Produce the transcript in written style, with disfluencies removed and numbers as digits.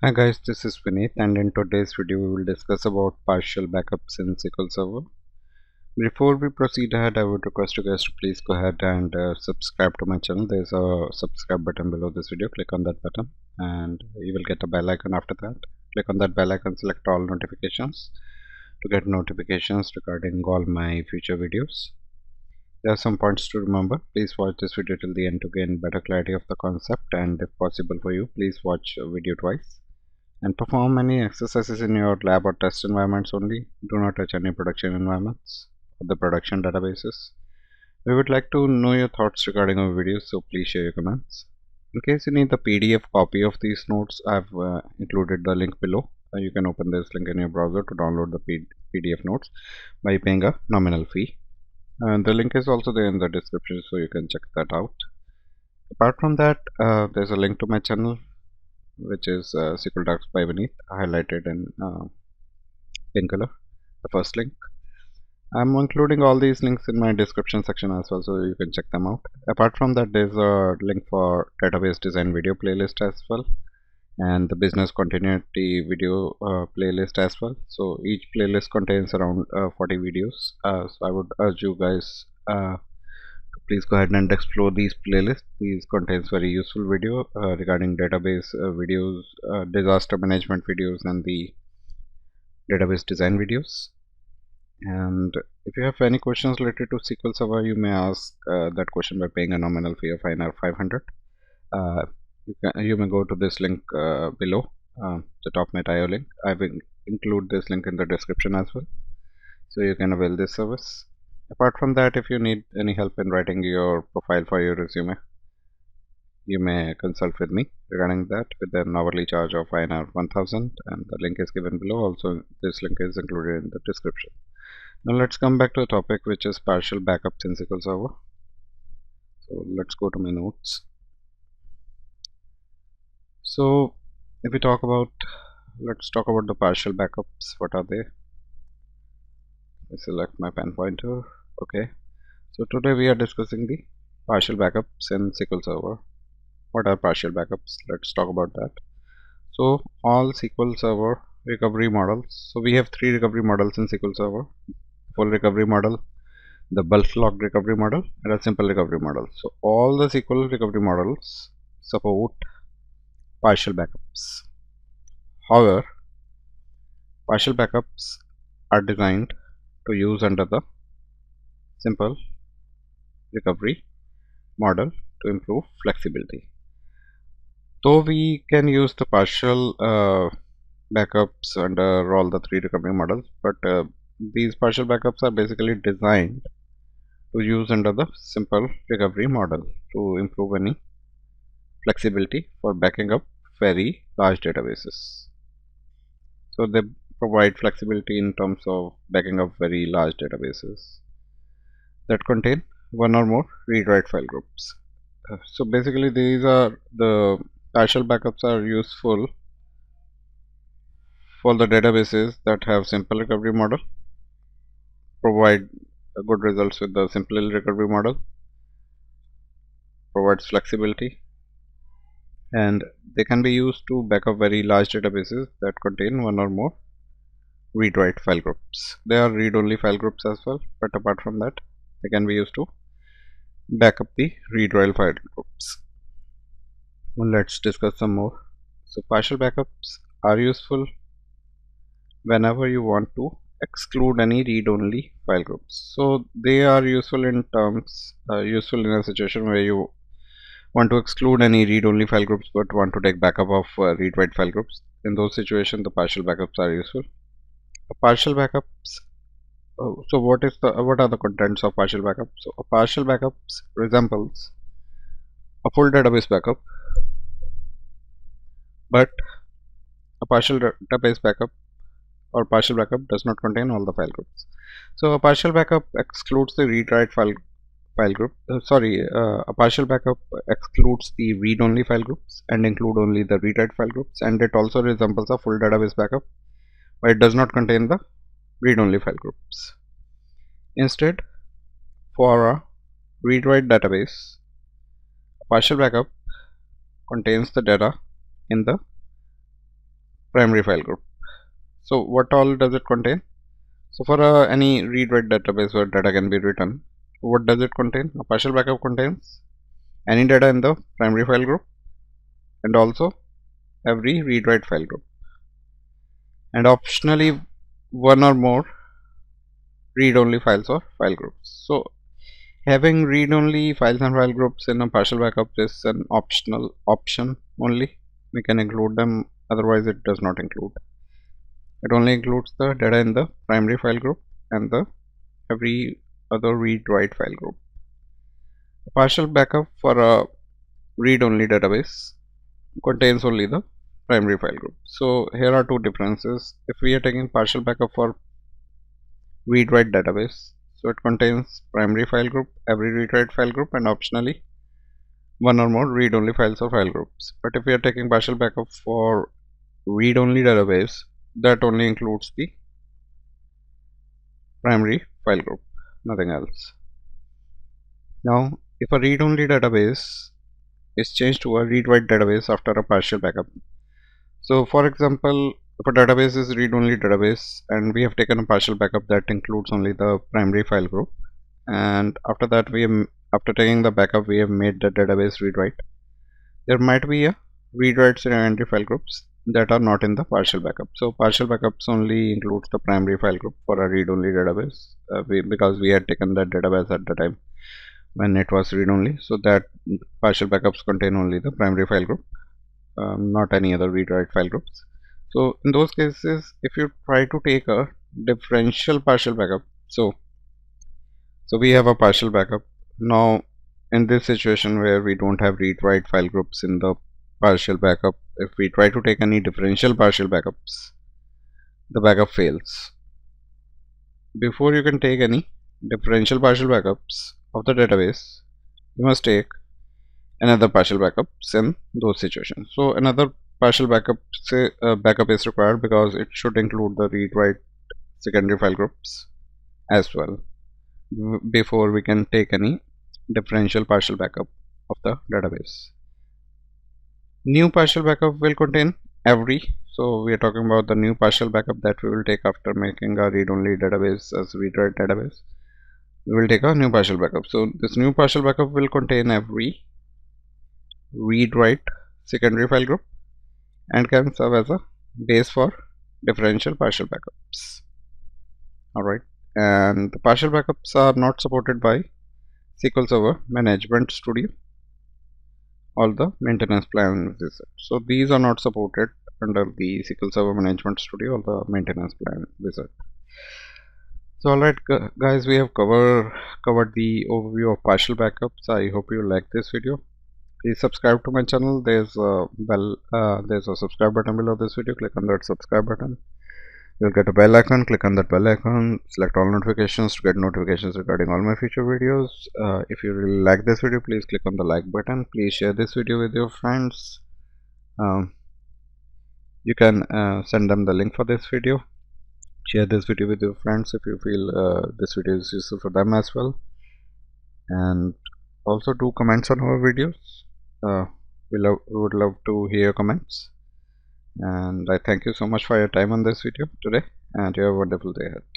Hi guys, this is Vineet, and in today's video we will discuss about partial backups in SQL Server. Before we proceed ahead, I would request you guys to please go ahead and subscribe to my channel. There's a subscribe button below this video. Click on that button and you will get a bell icon after that. Click on that bell icon, select all notifications to get notifications regarding all my future videos. There are some points to remember. Please watch this video till the end to gain better clarity of the concept, and if possible for you, please watch a video twice and perform any exercises in your lab or test environments only. Do not touch any production environments or the production databases. We would like to know your thoughts regarding our videos, so please share your comments. In case you need the PDF copy of these notes, I've included the link below. You can open this link in your browser to download the PDF notes by paying a nominal fee. And the link is also there in the description, so you can check that out. Apart from that, there's a link to my channel, which is SQL Docs by Vineet, highlighted in pink color, the first link. I'm including all these links in my description section as well, so you can check them out. Apart from that, there's a link for database design video playlist as well, and the business continuity video playlist as well. So each playlist contains around 40 videos. So I would urge you guys to please go ahead and explore these playlists. These contains very useful video regarding database videos, disaster management videos, and the database design videos. And if you have any questions related to SQL Server, you may ask that question by paying a nominal fee of INR 500. You may go to this link below, the top.io link. I will include this link in the description as well, so you can avail this service. Apart from that, if you need any help in writing your profile for your resume, you may consult with me regarding that with an hourly charge of INR 1000, and the link is given below. Also, this link is included in the description. Now let's come back to the topic, which is partial backups in SQL Server. So let's go to my notes. So if we talk about, let's talk about the partial backups. What are they? I select my pen pointer. Okay. So today we are discussing the partial backups in SQL Server. What are partial backups? Let's talk about that. So all SQL Server recovery models. So we have three recovery models in SQL Server: full recovery model, the bulk log recovery model, and a simple recovery model. So all the SQL recovery models support partial backups. However, partial backups are designed to use under the simple recovery model to improve flexibility. Though we can use the partial backups under all the three recovery models, but these partial backups are basically designed to use under the simple recovery model to improve any flexibility for backing up very large databases. So they provide flexibility in terms of backing up very large databases that contain one or more read-write file groups. So basically these are the partial backups are useful for the databases that have simple recovery model, provide good results with the simple recovery model, provides flexibility, and they can be used to back up very large databases that contain one or more read-write file groups. There are read-only file groups as well, but apart from that, they can be used to back up the read-write file groups. Well, let's discuss some more. So partial backups are useful whenever you want to exclude any read-only file groups. So they are useful in terms, useful in a situation where you want to exclude any read-only file groups but want to take backup of read-write file groups. In those situations, the partial backups are useful. Partial backups. So what are the contents of partial backups? So a partial backups resembles a full database backup, but a partial database backup or partial backup does not contain all the file groups. So a partial backup excludes the read-write file group. A partial backup excludes the read-only file groups and include only the read-write file groups, and it also resembles a full database backup, but it does not contain the read-only file groups. Instead, for a read-write database, a partial backup contains the data in the primary file group. So what all does it contain? So for any read-write database where data can be written, what does it contain? A partial backup contains any data in the primary file group and also every read-write file group, and optionally one or more read-only files or file groups. So having read-only files and file groups in a partial backup is an optional option only. We can include them, otherwise it does not include. It only includes the data in the primary file group and the every other read-write file group. A partial backup for a read-only database contains only the primary file group. So here are two differences. If we are taking partial backup for read-write database, so it contains primary file group, every read-write file group, and optionally one or more read-only files or file groups. But if we are taking partial backup for read-only database, that only includes the primary file group, nothing else. Now if a read-only database is changed to a read-write database after a partial backup, so for example, if a database is read-only database and we have taken a partial backup that includes only the primary file group, and after that after taking the backup we have made the database read-write, there might be a read-write secondary file groups that are not in the partial backup. So partial backups only includes the primary file group for a read-only database, because we had taken that database at the time when it was read-only, so that partial backups contain only the primary file group, not any other read-write file groups. So in those cases, if you try to take a differential partial backup, so we have a partial backup. Now in this situation where we don't have read-write file groups in the partial backup, if we try to take any differential partial backups, the backup fails. Before you can take any differential partial backups of the database, you must take another partial backups in those situations. So another partial backup backup is required because it should include the read-write secondary file groups as well before we can take any differential partial backup of the database. New partial backup will contain every, so we are talking about the new partial backup that we will take after making a read-only database as read-write database. We will take a new partial backup. So this new partial backup will contain every read-write secondary file group and can serve as a base for differential partial backups. Alright, and the partial backups are not supported by SQL Server Management Studio, all the maintenance plan wizard. So these are not supported under the SQL Server Management Studio or the maintenance plan wizard. So alright guys, we have covered the overview of partial backups. I hope you like this video. Please subscribe to my channel. There's a subscribe button below this video. Click on that subscribe button. You'll get a bell icon. Click on that bell icon. Select all notifications to get notifications regarding all my future videos. If you really like this video, please click on the like button. Please share this video with your friends. You can send them the link for this video. Share this video with your friends if you feel this video is useful for them as well. And also do comments on our videos. We would love to hear your comments, and I thank you so much for your time on this video today, and you have a wonderful day ahead.